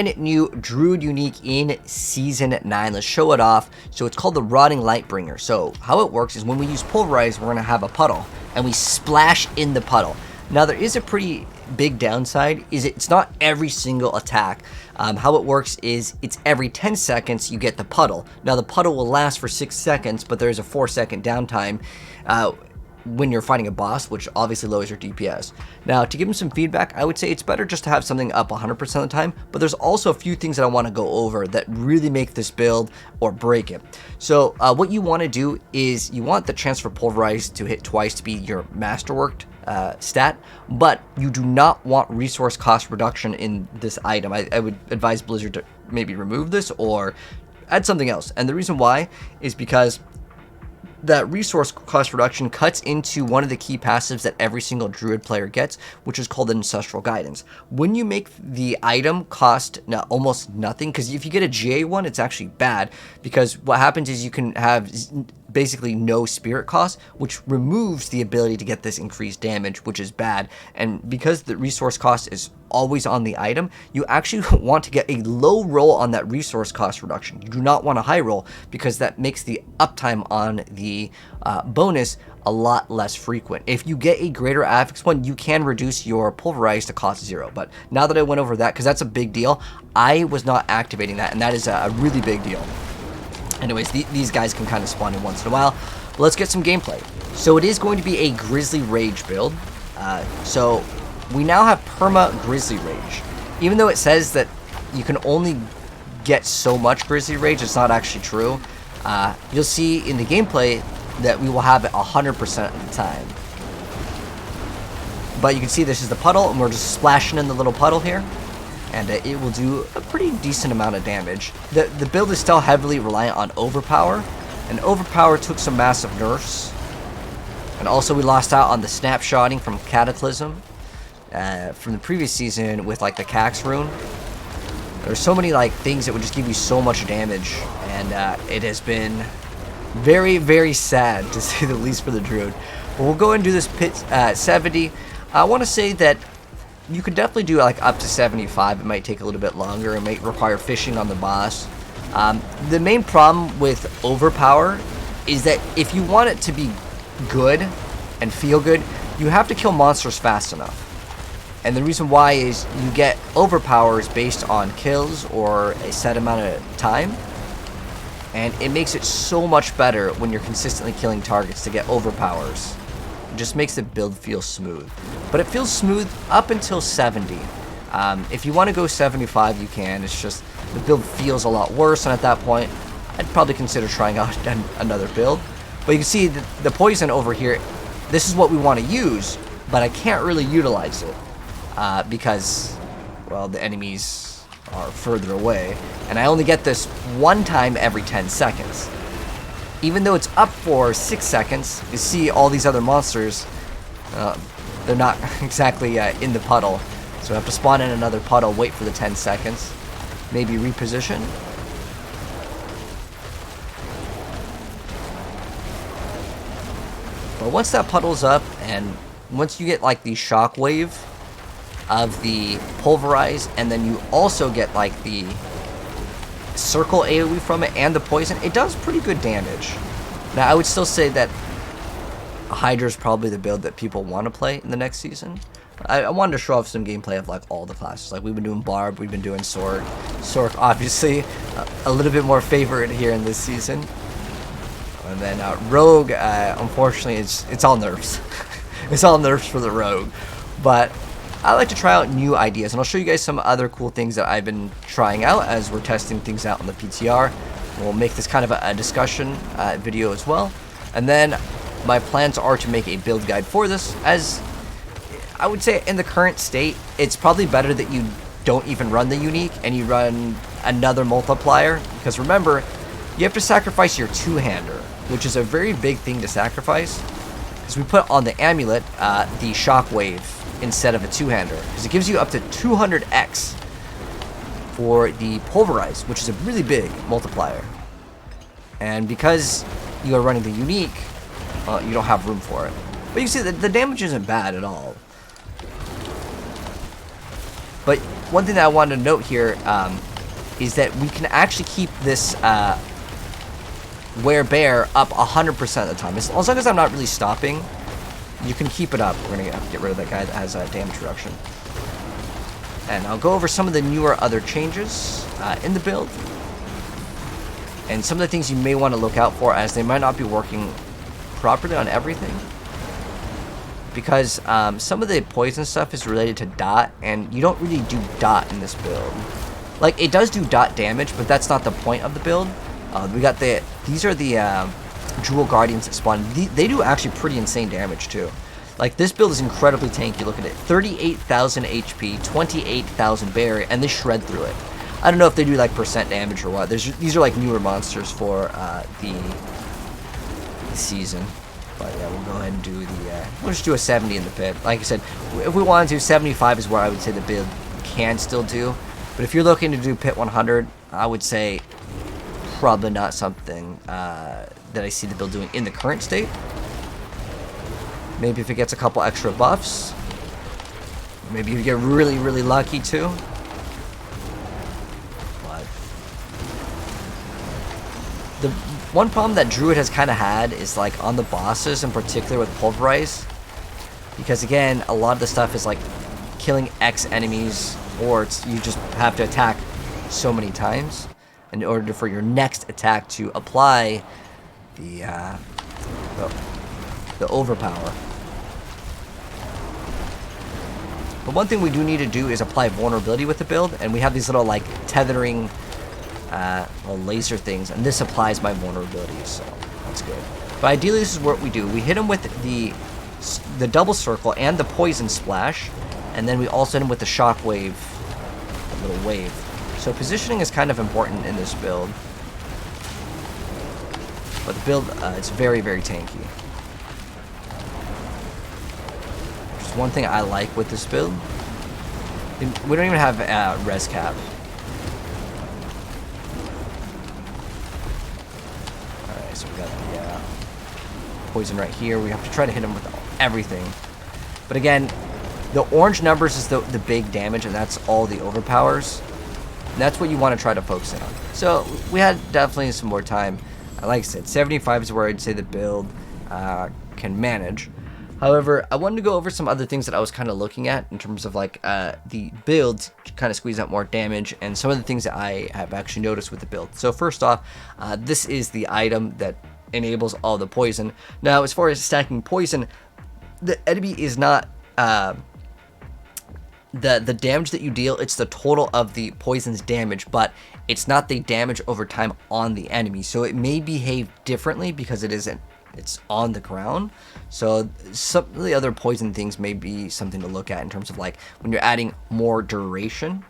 New Druid unique in Season 9. Let's show it off. So it's called the Rotting Lightbringer. So how it works is when we use Pulverize, we're going to have a puddle, and we splash in the puddle. Now there is a pretty big downside, is it's not every single attack. How it works is it's every 10 seconds you get the puddle. Now the puddle will last for 6 seconds, but there's a 4-second downtime when you're fighting a boss, which obviously lowers your DPS. Now, to give him some feedback, I would say it's better just to have something up 100% of the time, but there's also a few things that I want to go over that really make this build or break it. So what you want to do is you want the chance for Pulverize to hit twice to be your masterworked stat, but you do not want resource cost reduction in this item. I would advise Blizzard to maybe remove this or add something else. And the reason why is because that resource cost reduction cuts into one of the key passives that every single Druid player gets, which is called Ancestral Guidance. When you make the item cost almost nothing, because if you get a GA one, it's actually bad, because what happens is you can have basically no spirit cost, which removes the ability to get this increased damage, which is bad. And because the resource cost is always on the item, you actually want to get a low roll on that resource cost reduction. You do not want a high roll, because that makes the uptime on the bonus a lot less frequent. If you get a greater affix one, you can reduce your Pulverize to cost 0. But now that I went over that, because that's a big deal, I was not activating that, and that is a really big deal. Anyways, these guys can kind of spawn in once in a while. But let's get some gameplay. So it is going to be a Grizzly Rage build. So we now have Perma Grizzly Rage. Even though it says that you can only get so much Grizzly Rage, it's not actually true. You'll see in the gameplay that we will have it 100% of the time. But you can see this is the puddle, and we're just splashing in the little puddle here. And it will do a pretty decent amount of damage. The build is still heavily reliant on Overpower, and Overpower took some massive nerfs. And also we lost out on the snapshotting from Cataclysm from the previous season with like the Cax rune. There's so many like things that would just give you so much damage, and it has been very, very sad to say the least for the Druid. But we'll go and do this pit 70. I want to say that you could definitely do like up to 75. It might take a little bit longer. It might require fishing on the boss. The main problem with Overpower is that if you want it to be good and feel good, you have to kill monsters fast enough. And the reason why is you get overpowers based on kills or a set amount of time. And it makes it so much better when you're consistently killing targets to get overpowers. It just makes the build feel smooth. But it feels smooth up until 70. If you want to go 75, you can. It's just the build feels a lot worse, and at that point, I'd probably consider trying out another build. But you can see the poison over here, this is what we want to use, but I can't really utilize it because, well, the enemies are further away, and I only get this one time every 10 seconds. Even though it's up for 6 seconds, you see all these other monsters, they're not exactly in the puddle. So we have to spawn in another puddle, wait for the 10 seconds, maybe reposition. But once that puddle's up, and once you get like the shockwave of the Pulverize, and then you also get like the circle AoE from it and the poison, it does pretty good damage. Now I would still say that Hydra is probably the build that people want to play in the next season. I wanted to show off some gameplay of like all the classes. Like we've been doing Barb, we've been doing Sork. Sork obviously a little bit more favorite here in this season. And then Rogue, unfortunately it's all nerfs. It's all nerfs for the Rogue. But I like to try out new ideas, and I'll show you guys some other cool things that I've been trying out as we're testing things out on the PTR. We'll make this kind of a discussion video as well. And then my plans are to make a build guide for this, as I would say in the current state, it's probably better that you don't even run the unique and you run another multiplier, because remember, you have to sacrifice your two-hander, which is a very big thing to sacrifice, because we put on the amulet the shockwave instead of a two-hander, because it gives you up to 200x for the Pulverize, which is a really big multiplier. And because you are running the unique, you don't have room for it. But you see that the damage isn't bad at all. But one thing that I wanted to note here is that we can actually keep this Wear Bear up 100% of the time. As long as I'm not really stopping, you can keep it up. We're going to get rid of that guy that has damage reduction. And I'll go over some of the newer other changes in the build. And some of the things you may want to look out for, as they might not be working properly on everything. Because some of the poison stuff is related to dot, and you don't really do dot in this build. Like, it does do dot damage, but that's not the point of the build. We got these are the Jewel Guardians that spawn. They do actually pretty insane damage too. Like, this build is incredibly tanky. Look at it, 38,000 HP, 28,000 berry, and they shred through it. I don't know if they do like percent damage or what. These are like newer monsters for the season. But yeah, we'll go ahead and do we'll just do a 70 in the pit. Like I said, if we wanted to, 75 is where I would say the build can still do. But if you're looking to do pit 100, I would say probably not something that I see the build doing in the current state. Maybe if it gets a couple extra buffs. Maybe you get really, really lucky too. But the one problem that Druid has kind of had is like on the bosses, in particular with Pulverize. Because again, a lot of the stuff is like killing X enemies, or you just have to attack so many times in order for your next attack to apply the overpower. But one thing we do need to do is apply vulnerability with the build, and we have these little like tethering little laser things, and this applies my vulnerability, so that's good. But ideally, this is what we do. We hit him with the double circle and the poison splash, and then we also hit him with the shockwave, a little wave. So positioning is kind of important in this build. But the build, it's very, very tanky. Just one thing I like with this build, we don't even have res cap. Alright, so we got the poison right here. We have to try to hit him with everything. But again, the orange numbers is the big damage, and that's all the overpowers. And that's what you want to try to focus in on. So we had definitely some more time. Like I said, 75 is where I'd say the build can manage. However, I wanted to go over some other things that I was kind of looking at in terms of like the builds to kind of squeeze out more damage, and some of the things that I have actually noticed with the build. So first off, this is the item that enables all the poison. Now, as far as stacking poison, the enemy is not the damage that you deal, it's the total of the poison's damage, but it's not the damage over time on the enemy. So it may behave differently because it's on the ground. So some of the other poison things may be something to look at in terms of like when you're adding more duration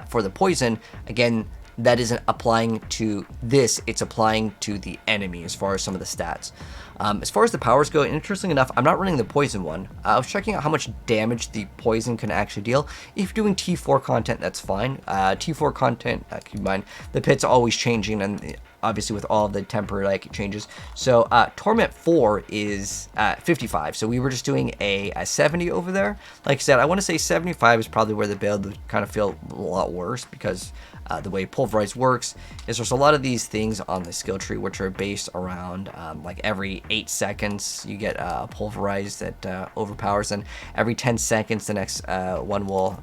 for the poison. Again, that isn't applying to this, it's applying to the enemy as far as some of the stats. As far as the powers go, interestingly enough, I'm not running the poison one. I was checking out how much damage the poison can actually deal. If you're doing T4 content, that's fine. T4 content, keep in mind, the pit's always changing, and obviously with all of the temporary like changes. So Torment 4 is 55, so we were just doing a 70 over there. Like I said, I want to say 75 is probably where the build would kind of feel a lot worse, because the way Pulverize works is there's a lot of these things on the skill tree which are based around like every 8 seconds you get Pulverize that overpowers, and every 10 seconds the next one will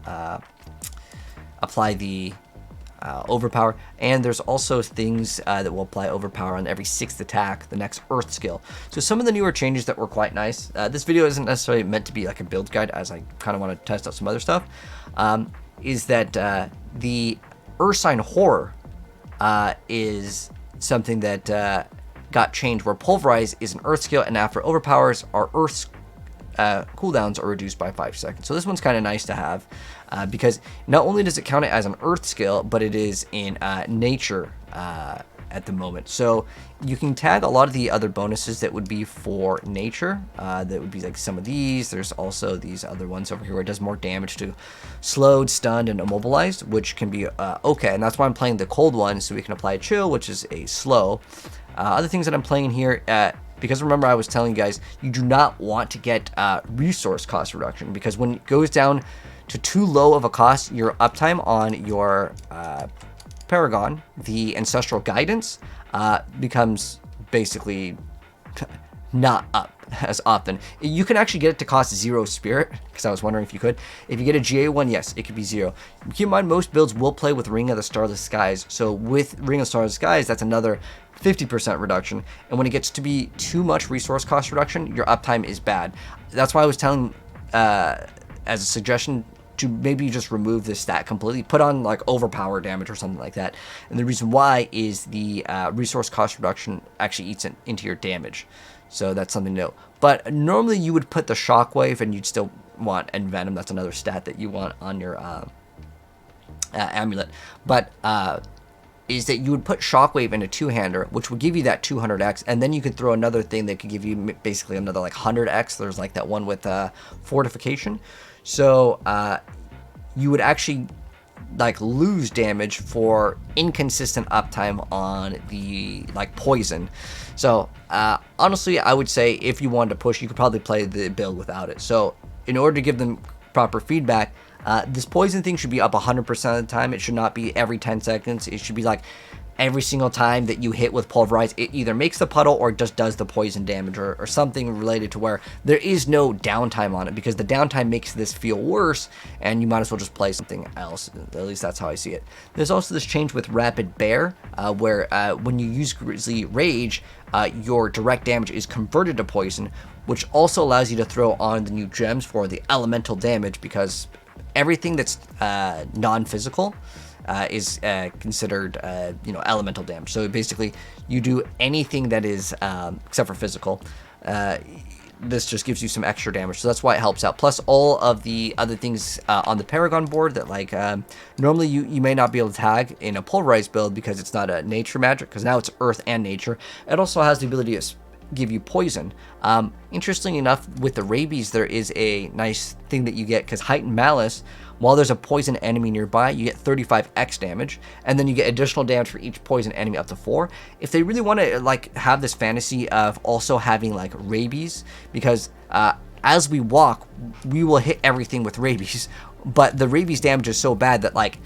apply the overpower, and there's also things that will apply overpower on every 6th attack, the next earth skill. So some of the newer changes that were quite nice. This video isn't necessarily meant to be like a build guide, as I kind of want to test out some other stuff, is that the Earth Sign Horror is something that got changed, where Pulverize is an earth skill, and after overpowers, our earth's cooldowns are reduced by 5 seconds. So this one's kind of nice to have, because not only does it count it as an earth skill, but it is in nature at the moment. So you can tag a lot of the other bonuses that would be for nature. That would be like some of these. There's also these other ones over here where it does more damage to slowed, stunned, and immobilized, which can be okay. And that's why I'm playing the cold one, so we can apply chill, which is a slow. Other things that I'm playing here, because remember I was telling you guys, you do not want to get resource cost reduction, because when it goes down to too low of a cost, your uptime on your Paragon, the Ancestral Guidance, becomes basically not up as often. You can actually get it to cost 0 spirit, because I was wondering if you could. If you get a GA one, yes, it could be 0. Keep in mind, most builds will play with Ring of the Starless Skies, so with Ring of the Starless Skies, that's another 50% reduction, and when it gets to be too much resource cost reduction, your uptime is bad. That's why I was telling, as a suggestion, to maybe just remove this stat completely, put on like overpower damage or something like that. And the reason why is the resource cost reduction actually eats into your damage. So that's something to know. But normally you would put the Shockwave, and you'd still want Envenom. That's another stat that you want on your amulet. But is that you would put Shockwave in a two-hander, which would give you that 200x, and then you could throw another thing that could give you basically another like 100x. There's like that one with Fortification. So you would actually like lose damage for inconsistent uptime on the like poison. So honestly, I would say if you wanted to push, you could probably play the build without it. So in order to give them proper feedback, this poison thing should be up 100% of the time. It should not be every 10 seconds. It should be like every single time that you hit with Pulverize, it either makes the puddle or just does the poison damage, or something related to where there is no downtime on it, because the downtime makes this feel worse, and you might as well just play something else. At least that's how I see it. There's also this change with Rapid Bear, where when you use Grizzly Rage, your direct damage is converted to poison, which also allows you to throw on the new gems for the elemental damage, because everything that's non-physical is considered, elemental damage. So basically, you do anything that is, except for physical, this just gives you some extra damage. So that's why it helps out. Plus all of the other things on the Paragon board that like, normally you may not be able to tag in a pulverized build because it's not a nature magic, because now it's earth and nature. It also has the ability to give you poison. Interestingly enough, with the rabies, there is a nice thing that you get, because Heightened Malice, while there's a poison enemy nearby, you get 35x damage, and then you get additional damage for each poison enemy up to 4. If they really want to like have this fantasy of also having like rabies, because as we walk, we will hit everything with rabies, but the rabies damage is so bad that like,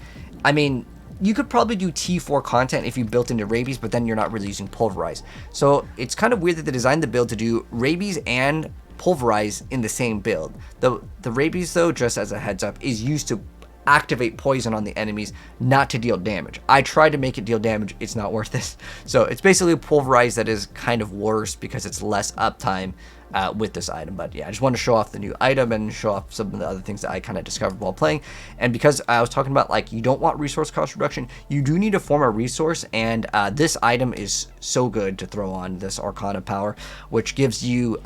I mean, you could probably do T4 content if you built into rabies, but then you're not really using Pulverize. So it's kind of weird that they designed the build to do rabies and Pulverize in the same build. The rabies, though, just as a heads up, is used to activate poison on the enemies, not to deal damage. I tried to make it deal damage, it's not worth it. So it's basically a Pulverize that is kind of worse because it's less uptime with this item. But yeah, I just want to show off the new item and show off some of the other things that I kind of discovered while playing. And because I was talking about like you don't want resource cost reduction, you do need to form a resource, and this item is so good to throw on, this Arcana Power, which gives you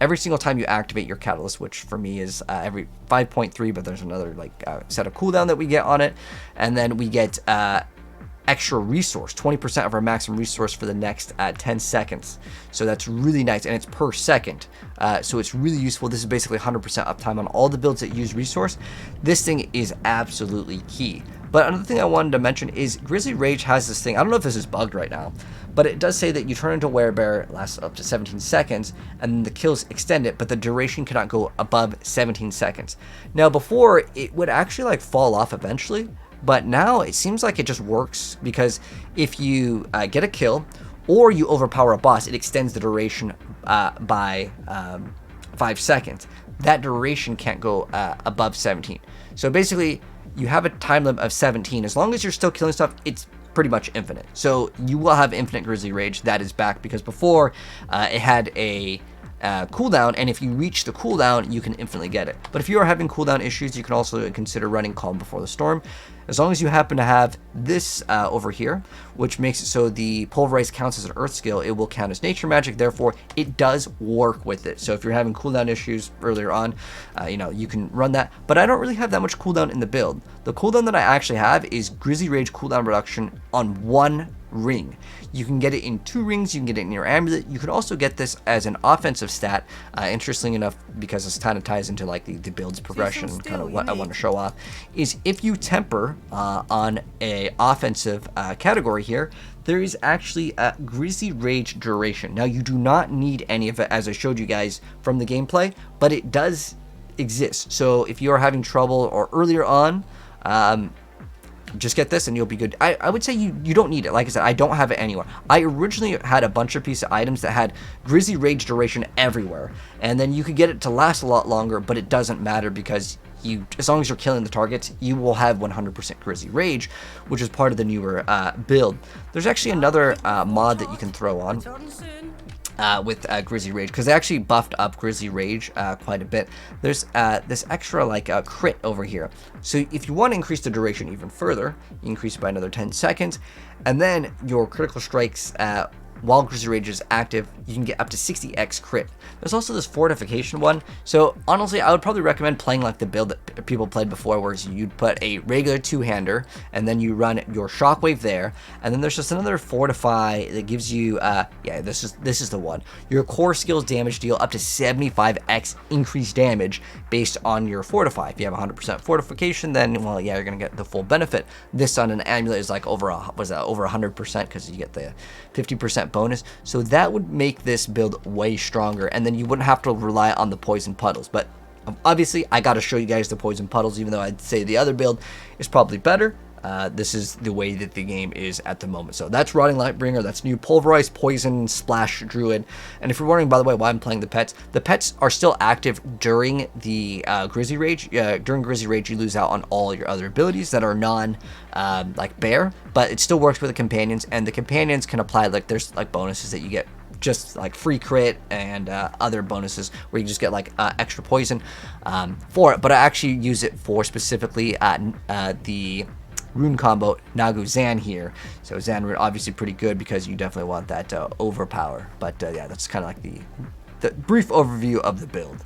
every single time you activate your Catalyst, which for me is every 5.3, but there's another like set of cooldown that we get on it, and then we get extra resource, 20% of our maximum resource for the next 10 seconds. So that's really nice, and it's per second. So it's really useful. This is basically 100% uptime on all the builds that use resource. This thing is absolutely key. But another thing I wanted to mention is Grizzly Rage has this thing. I don't know if this is bugged right now, but it does say that you turn into Werebear, lasts up to 17 seconds, and then the kills extend it, but the duration cannot go above 17 seconds. Now before, it would actually like fall off eventually, but now it seems like it just works, because if you get a kill or you overpower a boss, it extends the duration by 5 seconds. That duration can't go above 17. So basically, you have a time limit of 17. As long as you're still killing stuff, it's pretty much infinite. So you will have infinite Grizzly Rage. That is back, because before it had a cooldown, and if you reach the cooldown, you can infinitely get it. But if you are having cooldown issues, you can also consider running Calm Before the Storm. As long as you happen to have this over here, which makes it so the Pulverize counts as an Earth skill, it will count as Nature Magic, therefore it does work with it. So if you're having cooldown issues earlier on, you can run that. But I don't really have that much cooldown in the build. The cooldown that I actually have is Grizzly Rage cooldown reduction on 1 ring. You can get it in 2 rings, you can get it in your amulet. You could also get this as an offensive stat, interestingly enough, because this kind of ties into like the build's progression, kind of what I want to show off, is if you temper on a offensive category here, there is actually a Grizzly Rage duration. Now you do not need any of it, as I showed you guys from the gameplay, but it does exists. So if you are having trouble or earlier on, just get this and you'll be good. I would say you don't need it. Like I said, I don't have it anywhere. I originally had a bunch of piece of items that had Grizzly Rage duration everywhere, and then you could get it to last a lot longer, but it doesn't matter because as long as you're killing the targets, you will have 100% Grizzly Rage, which is part of the newer build. There's actually another mod that you can throw on with Grizzly Rage, because they actually buffed up Grizzly Rage quite a bit. There's this extra like crit over here. So if you want to increase the duration even further, you increase it by another 10 seconds, and then your critical strikes while Grizzly Rage is active, you can get up to 60x crit. There's also this fortification one. So honestly, I would probably recommend playing like the build that people played before, where you'd put a regular two-hander, and then you run your shockwave there, and then there's just another fortify that gives you, yeah, this is the one. Your core skills damage deal up to 75x increased damage based on your fortify. If you have 100% fortification, then well, yeah, you're gonna get the full benefit. This on an amulet is like over 100% because you get the 50% bonus. So that would make this build way stronger, and then you wouldn't have to rely on the poison puddles. But obviously I got to show you guys the poison puddles, even though I'd say the other build is probably better. This is the way that the game is at the moment. So that's Rotting Lightbringer. That's new Pulverized Poison Splash Druid. And if you're wondering, by the way, why I'm playing the pets are still active during the Grizzly Rage. During Grizzly Rage, you lose out on all your other abilities that are non like bear, but it still works with the companions, and the companions can apply like there's like bonuses that you get, just like free crit and other bonuses where you just get like extra poison for it. But I actually use it for specifically the rune combo Nagu Zan here. So Zan rune obviously pretty good because you definitely want that overpower. But yeah, that's kind of like the brief overview of the build.